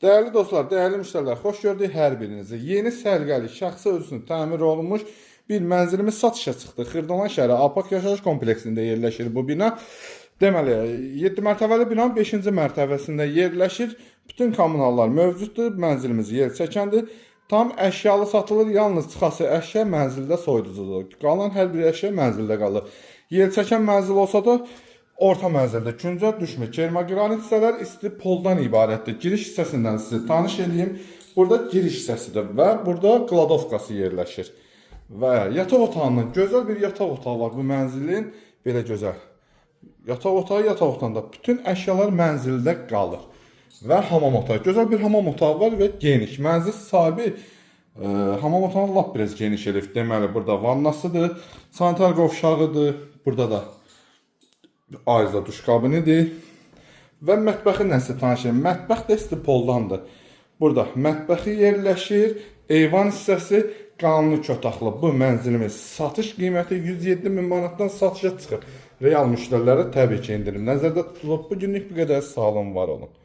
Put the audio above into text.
Değerli dostlar, değerli müşteriler, xoş gördük hər birinizi. Yeni sərgəli, şəxsi ölçüsünü təmir olunmuş bir mənzilimiz satışa çıxdı. Xırdalan şəhəri Apak Yaşayış kompleksində yerləşir bu bina. Deməli, 7 mərtəbəli binanın 5-ci mərtəbəsində yerləşir. Bütün kommunallar mövcuddur. Mənzilimiz yer çəkəndir. Tam əşyalı satılır. Yalnız çıxası əşya mənzildə soyuducudur. Qalan hər bir əşya mənzildə qalır. Yer çəkən mənzil olsa da orta mənzildə küncə düşmür. Kermogranit hissələr isti poldan ibarətdir. Giriş hissəsindən sizi tanış edeyim. Burada giriş hissəsidir və burada kladovkası yerləşir. Və yataq otağından gözəl bir yataq otağı var bu mənzilin. Belə gözəl. Yataq otağında bütün əşyalar mənzildə qalır. Və hamam otağı. Gözəl bir hamam otağı var və geniş. Mənzil sahibi hamam otağını lap biraz geniş edib. Deməli, burada vannasıdır, sanitar qovşağıdır. Burada da ayrıca duş kabinidir. Və mətbəxi nəsə tanışayım. Mətbəx də isti poldandır. Burada mətbəxi yerləşir. Eyvan hissəsi qanuni otaqlı. Bu mənzilimiz satış qiyməti 107.000 manatdan satışa çıxır. Real müştərilərə təbii ki indirim nəzərdə tutulub. Bu günlük bu qədər, sağ olun, var olun.